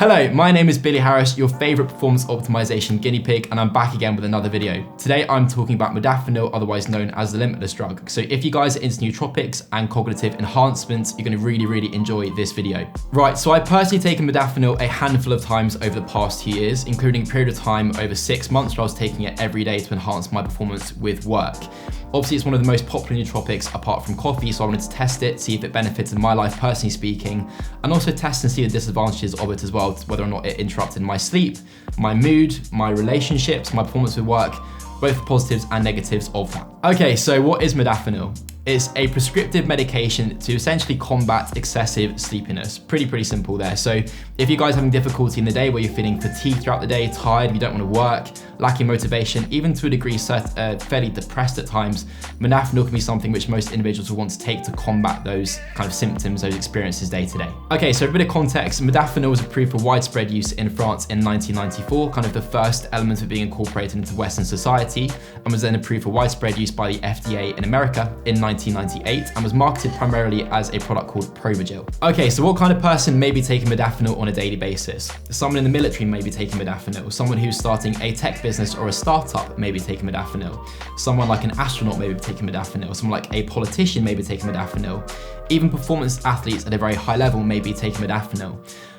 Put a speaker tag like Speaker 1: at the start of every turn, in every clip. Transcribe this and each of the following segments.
Speaker 1: Hello, my name is Billy Harris, your favorite performance optimization guinea pig, and I'm back again with another video. Today I'm talking about modafinil, otherwise known as the limitless drug. So if you guys are into nootropics and cognitive enhancements, you're going to really enjoy this video. Right, so I've personally taken modafinil a handful of times over the past 2 years, including a period of time over 6 months where I was taking it every day to enhance my performance with work. Obviously, it's one of the most popular nootropics apart from coffee, so I wanted to test it, see if it benefited my life personally speaking, and also test and see the disadvantages of it as well, whether or not it interrupted my sleep, my mood, my relationships, my performance with work, both the positives and negatives of that. Okay, so what is modafinil? It's a prescriptive medication to essentially combat excessive sleepiness. Pretty simple there. So if you guys are having difficulty in the day where you're feeling fatigued throughout the day, tired, you don't want to work, lacking motivation, even to a degree fairly depressed at times, modafinil can be something which most individuals will want to take to combat those kind of symptoms, those experiences day to day. Okay, so a bit of context, modafinil was approved for widespread use in France in 1994, kind of the first element of being incorporated into Western society, and was then approved for widespread use by the FDA in America in 1998 and was marketed primarily as a product called Provigil. Okay, so what kind of person may be taking modafinil on a daily basis? Someone in the military may be taking modafinil. Someone who's starting a tech business or a startup may be taking modafinil. Someone like an astronaut may be taking modafinil. Someone like a politician may be taking modafinil. Even performance athletes at a very high level may be taking modafinil.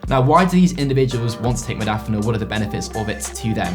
Speaker 1: Now, why do these individuals want to take modafinil? What are the benefits of it to them?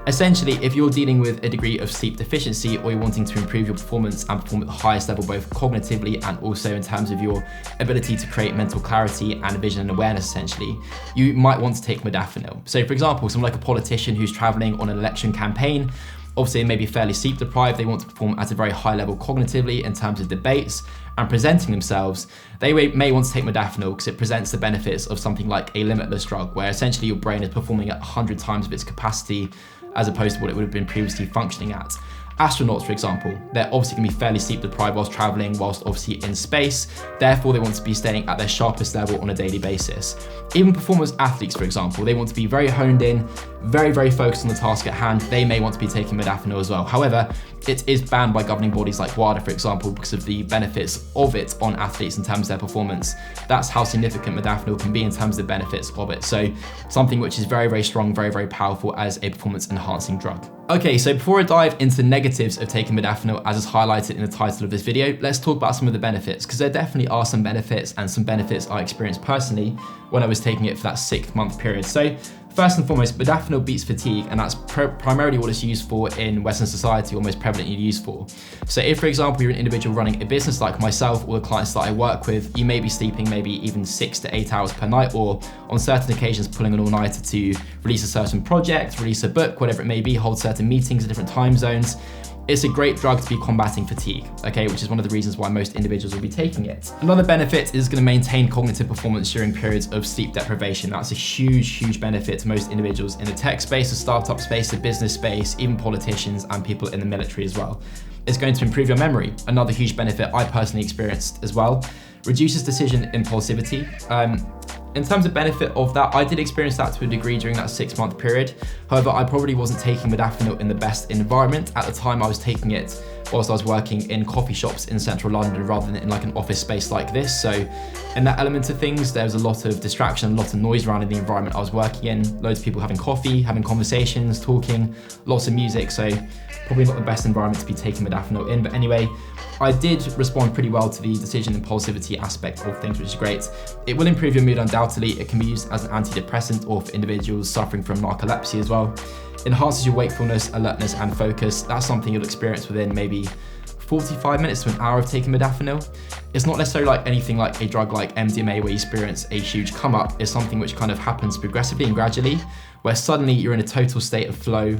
Speaker 1: Essentially, if you're dealing with a degree of sleep deficiency or you're wanting to improve your performance and perform at the highest level, both cognitively and also in terms of your ability to create mental clarity and vision and awareness, essentially, you might want to take modafinil. So for example, someone like a politician who's traveling on an election campaign, obviously they may be fairly sleep deprived, they want to perform at a very high level cognitively in terms of debates and presenting themselves, they may want to take modafinil because it presents the benefits of something like a limitless drug, where essentially your brain is performing at 100 times of its capacity as opposed to what it would have been previously functioning at. Astronauts, for example, they're obviously going to be fairly sleep deprived whilst traveling, whilst obviously in space. Therefore, they want to be staying at their sharpest level on a daily basis. Even performance athletes, for example, they want to be very honed in, very focused on the task at hand. They may want to be taking modafinil as well. However, it is banned by governing bodies like WADA, for example, because of the benefits of it on athletes in terms of their performance. That's how significant modafinil can be in terms of the benefits of it. So something which is very strong, very powerful as a performance enhancing drug. Okay, so before I dive into negatives of taking modafinil, as is highlighted in the title of this video, let's talk about some of the benefits, because there definitely are some benefits and some benefits I experienced personally when I was taking it for that 6-month period. So first and foremost, modafinil beats fatigue, and that's primarily what it's used for in Western society, or most prevalently used for. So if, for example, you're an individual running a business like myself or the clients that I work with, you may be sleeping maybe even 6 to 8 hours per night, or on certain occasions pulling an all-nighter to release a certain project, release a book, whatever it may be, hold certain meetings in different time zones. It's a great drug to be combating fatigue, okay, which is one of the reasons why most individuals will be taking it. Another benefit is going to maintain cognitive performance during periods of sleep deprivation. That's a huge benefit to most individuals in the tech space, the startup space, the business space, even politicians and people in the military as well. It's going to improve your memory. Another huge benefit I personally experienced as well. Reduces decision impulsivity. In terms of benefit of that, I did experience that to a degree during that 6-month period. However, I probably wasn't taking modafinil in the best environment. At the time, I was taking it whilst I was working in coffee shops in central London rather than in like an office space like this. So in that element of things, there was a lot of distraction, a lot of noise around in the environment I was working in. Loads of people having coffee, having conversations, talking, lots of music. So probably not the best environment to be taking modafinil in. But anyway, I did respond pretty well to the decision impulsivity aspect of things, which is great. It will improve your mood undoubtedly. It can be used as an antidepressant or for individuals suffering from narcolepsy as well. Enhances your wakefulness, alertness and focus. That's something you'll experience within maybe 45 minutes to an hour of taking modafinil. It's not necessarily like anything like a drug like MDMA where you experience a huge come up. It's something which kind of happens progressively and gradually, where suddenly you're in a total state of flow.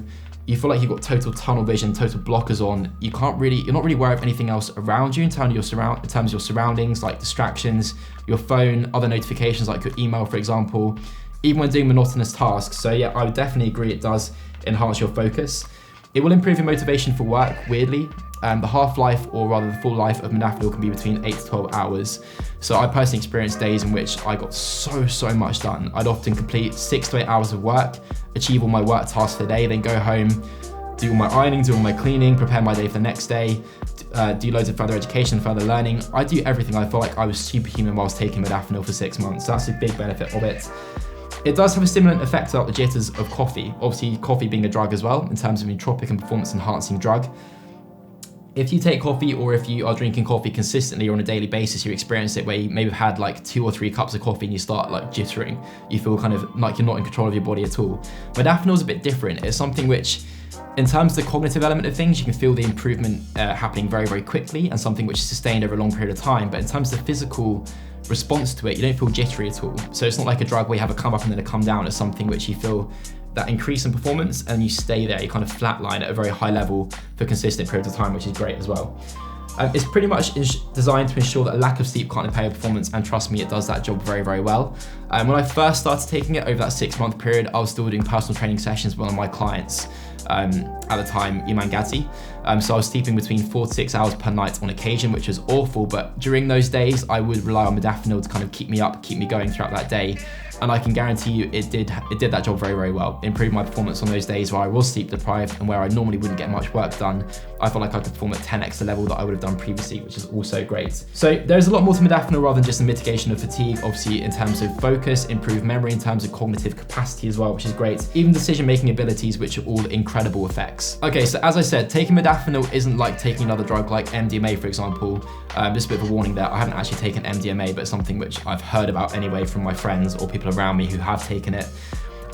Speaker 1: You feel like you've got total tunnel vision, total blockers on. You're not really aware of anything else around you in terms of your surroundings, like distractions, your phone, other notifications like your email, for example, even when doing monotonous tasks. So yeah, I would definitely agree it does enhance your focus. It will improve your motivation for work, weirdly. The half-life, or rather the full life of modafinil, can be between 8 to 12 hours. So I personally experienced days in which I got so much done. I'd often complete 6 to 8 hours of work, achieve all my work tasks for the day, then go home, do all my ironing, do all my cleaning, prepare my day for the next day, do loads of further education, further learning. I do everything. I felt like I was superhuman whilst taking modafinil for 6 months. So that's a big benefit of it. It does have a stimulant effect without the jitters of coffee. Obviously, coffee being a drug as well, in terms of a nootropic and performance-enhancing drug. If you take coffee, or if you are drinking coffee consistently or on a daily basis, you experience it where you maybe have had like 2 or 3 cups of coffee and you start like jittering. You feel kind of like you're not in control of your body at all. Modafinil is a bit different. It's something which, in terms of the cognitive element of things, you can feel the improvement happening very, very quickly, and something which is sustained over a long period of time. But in terms of the physical response to it, you don't feel jittery at all. So it's not like a drug where you have a come up and then a come down. It's something which you feel that increase in performance and you stay there, you kind of flatline at a very high level for consistent periods of time, which is great as well. It's pretty much designed to ensure that a lack of sleep can't impair your performance, and trust me, it does that job very, very well. When I first started taking it over that 6-month period, I was still doing personal training sessions with one of my clients, at the time, Iman Gadzi. So I was sleeping between 4 to 6 hours per night on occasion, which was awful, but during those days, I would rely on modafinil to kind of keep me up, keep me going throughout that day. And I can guarantee you it did that job very, very well. Improved my performance on those days where I was sleep deprived and where I normally wouldn't get much work done. I felt like I could perform at 10x the level that I would have done previously, which is also great. So there's a lot more to modafinil rather than just the mitigation of fatigue, obviously in terms of focus, improved memory, in terms of cognitive capacity as well, which is great. Even decision-making abilities, which are all incredible effects. Okay, so as I said, taking modafinil isn't like taking another drug like MDMA, for example. Just a bit of a warning there, I haven't actually taken MDMA, but it's something which I've heard about anyway from my friends or people around me who have taken it.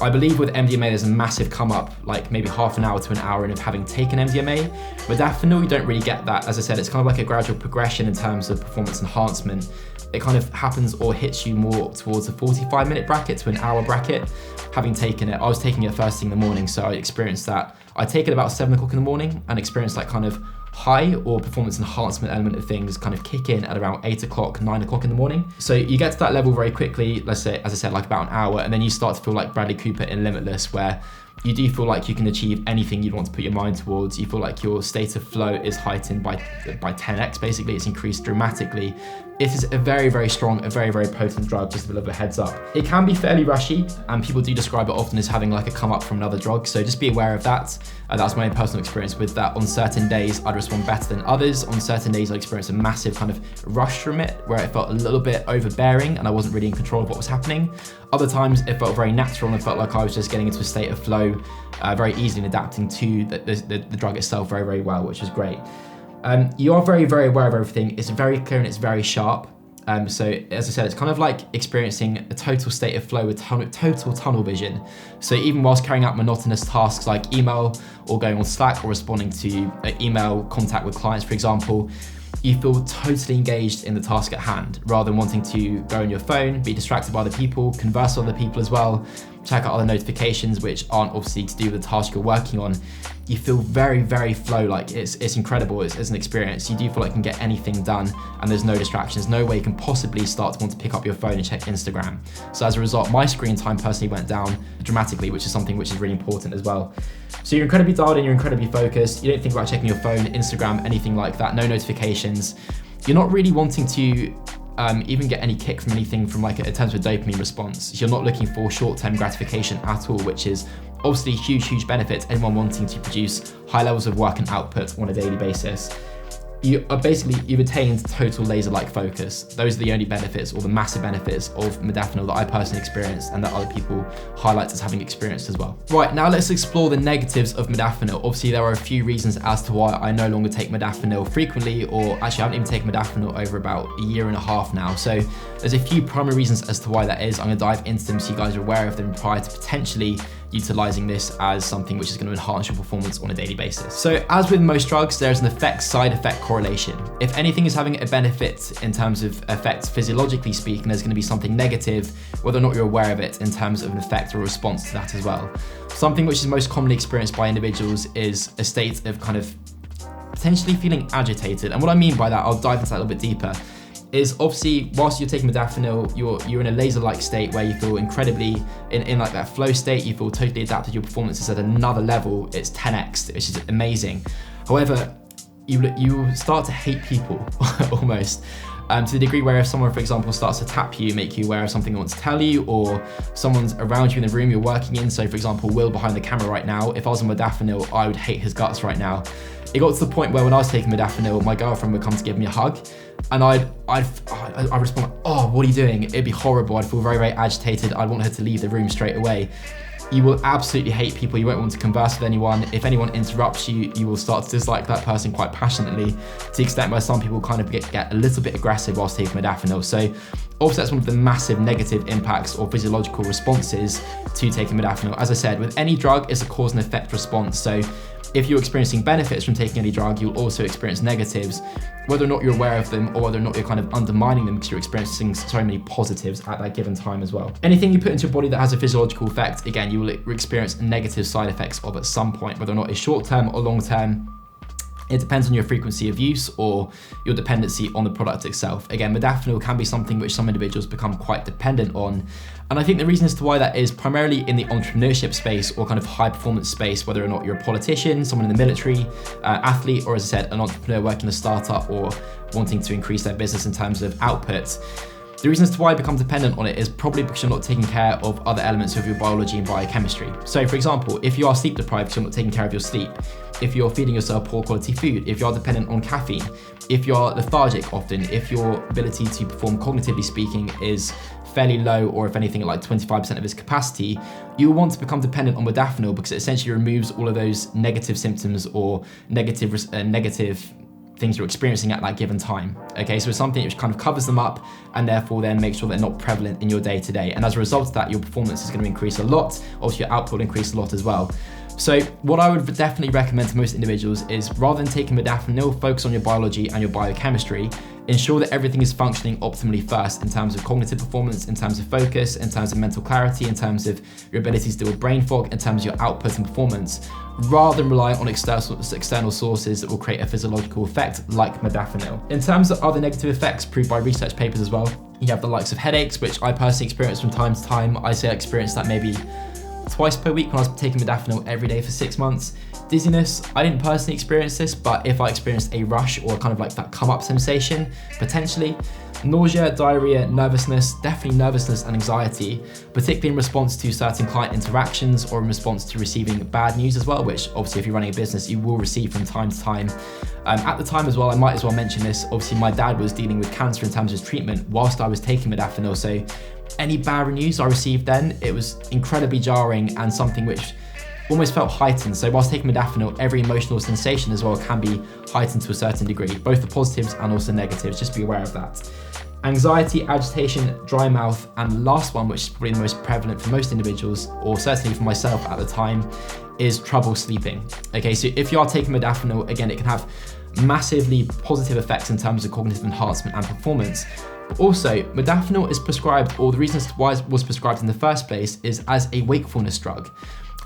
Speaker 1: I believe with MDMA there's a massive come up, like maybe half an hour to an hour in of having taken MDMA. Modafinil, you don't really get that. As I said, it's kind of like a gradual progression in terms of performance enhancement. It kind of happens or hits you more towards a 45-minute bracket to an hour bracket. Having taken it, I was taking it first thing in the morning, so I experienced that. I take it about 7 o'clock in the morning and experience that kind of high or performance enhancement element of things kind of kick in at around 8 o'clock, 9 o'clock in the morning. So you get to that level very quickly, let's say, as I said, like about an hour, and then you start to feel like Bradley Cooper in Limitless, where you do feel like you can achieve anything you'd want to put your mind towards. You feel like your state of flow is heightened by 10x, basically. It's increased dramatically. It is a very, very strong, a very, very potent drug, just a bit of a heads up. It can be fairly rushy, and people do describe it often as having like a come up from another drug, so just be aware of that. That's my own personal experience with that. On certain days, I'd respond better than others. On certain days, I experienced a massive kind of rush from it, where it felt a little bit overbearing and I wasn't really in control of what was happening. Other times, it felt very natural and I felt like I was just getting into a state of flow very easily and adapting to the drug itself very, very well, which is great. You are very, very aware of everything. It's very clear and it's very sharp. So as I said, it's kind of like experiencing a total state of flow with total tunnel vision. So even whilst carrying out monotonous tasks like email or going on Slack or responding to email contact with clients, for example, you feel totally engaged in the task at hand rather than wanting to go on your phone, be distracted by other people, converse with other people as well, check out other notifications which aren't obviously to do with the task you're working on. You feel very, very flow-like. It's incredible as an experience. You do feel like you can get anything done and there's no distractions, no way you can possibly start to want to pick up your phone and check Instagram. So as a result, my screen time personally went down dramatically, which is something which is really important as well. So you're incredibly dialed in, you're incredibly focused. You don't think about checking your phone, Instagram, anything like that, no notifications. You're not really wanting to even get any kick from anything from like in terms of a dopamine response. You're not looking for short-term gratification at all, which is obviously huge benefit to anyone wanting to produce high levels of work and output on a daily basis. You've attained total laser-like focus. Those are the only benefits or the massive benefits of modafinil that I personally experienced and that other people highlight as having experienced as well. Right, now let's explore the negatives of modafinil. Obviously, there are a few reasons as to why I no longer take modafinil frequently, or actually I haven't even taken modafinil over about a year and a half now. So there's a few primary reasons as to why that is. I'm gonna dive into them so you guys are aware of them prior to potentially utilizing this as something which is going to enhance your performance on a daily basis. So as with most drugs, there's an effect-side effect correlation. If anything is having a benefit in terms of effects physiologically speaking, there's going to be something negative, whether or not you're aware of it, in terms of an effect or a response to that as well. Something which is most commonly experienced by individuals is a state of kind of potentially feeling agitated. And what I mean by that, I'll dive into that a little bit deeper, is obviously whilst you're taking modafinil, you're in a laser-like state where you feel incredibly in like that flow state. You feel totally adapted. Your performance is at another level. It's 10x, which is amazing. However, you start to hate people almost. To the degree where if someone, for example, starts to tap you, make you aware of something they want to tell you, or someone's around you in the room you're working in. So for example, Will behind the camera right now, if I was on modafinil, I would hate his guts right now. It got to the point where when I was taking modafinil, my girlfriend would come to give me a hug, and I'd respond, oh, what are you doing? It'd be horrible. I'd feel very, very agitated. I'd want her to leave the room straight away. You will absolutely hate people. You won't want to converse with anyone. If anyone interrupts you, you will start to dislike that person quite passionately, to the extent where some people kind of get a little bit aggressive whilst taking modafinil. So obviously that's one of the massive negative impacts or physiological responses to taking modafinil. As I said, with any drug, it's a cause and effect response. So if you're experiencing benefits from taking any drug, you'll also experience negatives, whether or not you're aware of them or whether or not you're kind of undermining them because you're experiencing so many positives at that given time as well. Anything you put into your body that has a physiological effect, again, you will experience negative side effects of at some point, whether or not it's short-term or long-term. It depends on your frequency of use or your dependency on the product itself. Again, modafinil can be something which some individuals become quite dependent on. And I think the reason as to why that is primarily in the entrepreneurship space or kind of high performance space, whether or not you're a politician, someone in the military, athlete, or as I said, an entrepreneur working a startup or wanting to increase their business in terms of output. The reason as to why I become dependent on it is probably because you're not taking care of other elements of your biology and biochemistry. So for example, if you are sleep deprived because you're not taking care of your sleep, if you're feeding yourself poor quality food, if you are dependent on caffeine, if you're lethargic often, if your ability to perform cognitively speaking is fairly low, or if anything at like 25% of its capacity, you will want to become dependent on modafinil because it essentially removes all of those negative symptoms or negative things you're experiencing at that given time. Okay, so it's something which kind of covers them up and therefore then makes sure they're not prevalent in your day to day. And as a result of that, your performance is going to increase a lot. Obviously your output will increase a lot as well. So what I would definitely recommend to most individuals is rather than taking modafinil, focus on your biology and your biochemistry. Ensure that everything is functioning optimally first in terms of cognitive performance, in terms of focus, in terms of mental clarity, in terms of your ability to deal with brain fog, in terms of your output and performance, rather than rely on external sources that will create a physiological effect like modafinil. In terms of other negative effects proved by research papers as well, you have the likes of headaches, which I personally experience from time to time. I say I experienced that maybe twice per week when I was taking modafinil every day for 6 months. Dizziness, I didn't personally experience this, but if I experienced a rush or kind of like that come up sensation, potentially. Nausea, diarrhea, nervousness, definitely nervousness and anxiety, particularly in response to certain client interactions or in response to receiving bad news as well, which obviously if you're running a business, you will receive from time to time. At the time as well, I might as well mention this, obviously my dad was dealing with cancer in terms of his treatment whilst I was taking modafinil, so any bad news I received then, it was incredibly jarring and something which almost felt heightened. So whilst taking modafinil, every emotional sensation as well can be heightened to a certain degree, both the positives and also negatives, just be aware of that. Anxiety, agitation, dry mouth, and the last one, which is probably the most prevalent for most individuals, or certainly for myself at the time, is trouble sleeping. Okay, so if you are taking modafinil, again, it can have massively positive effects in terms of cognitive enhancement and performance. But also, modafinil is prescribed, or the reason why it was prescribed in the first place is as a wakefulness drug.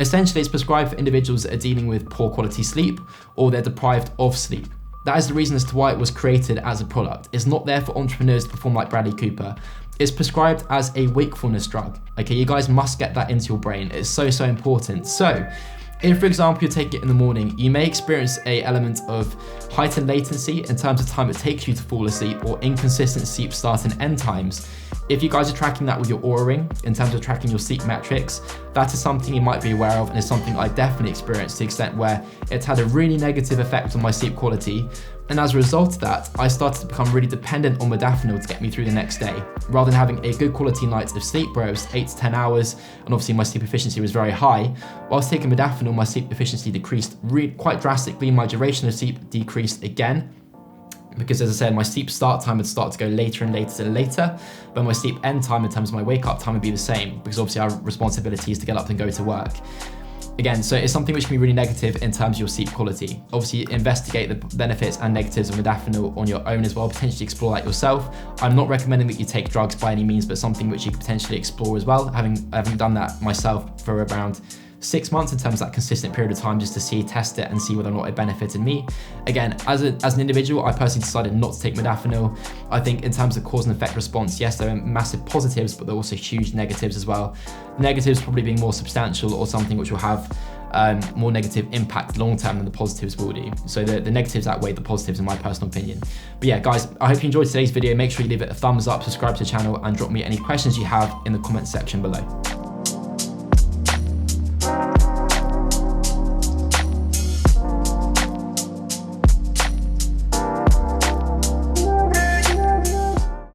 Speaker 1: Essentially, it's prescribed for individuals that are dealing with poor quality sleep or they're deprived of sleep. That is the reason as to why it was created as a product. It's not there for entrepreneurs to perform like Bradley Cooper. It's prescribed as a wakefulness drug. Okay, you guys must get that into your brain. It's so, so important. So, if, for example, you take it in the morning, you may experience an element of heightened latency in terms of time it takes you to fall asleep or inconsistent sleep start and end times. If you guys are tracking that with your Oura Ring, in terms of tracking your sleep metrics, that is something you might be aware of and is something I definitely experienced to the extent where it's had a really negative effect on my sleep quality. And as a result of that, I started to become really dependent on modafinil to get me through the next day. Rather than having a good quality night of sleep where it was 8 to 10 hours, and obviously my sleep efficiency was very high, whilst taking modafinil, my sleep efficiency decreased quite drastically, my duration of sleep decreased again, because as I said, my sleep start time would start to go later and later and later, but my sleep end time in terms of my wake up time would be the same, because obviously our responsibility is to get up and go to work. Again, so it's something which can be really negative in terms of your sleep quality. Obviously, investigate the benefits and negatives of modafinil on your own as well, potentially explore that yourself. I'm not recommending that you take drugs by any means, but something which you could potentially explore as well, having done that myself for around 6 months in terms of that consistent period of time, just to test it and see whether or not it benefited me. Again, as an individual, I personally decided not to take modafinil. I think in terms of cause and effect response, yes, there are massive positives, but there are also huge negatives as well. Negatives probably being more substantial or something which will have more negative impact long term than the positives will do. So the negatives outweigh the positives in my personal opinion. But yeah, guys, I hope you enjoyed today's video. Make sure you leave it a thumbs up, subscribe to the channel, and drop me any questions you have in the comments section below.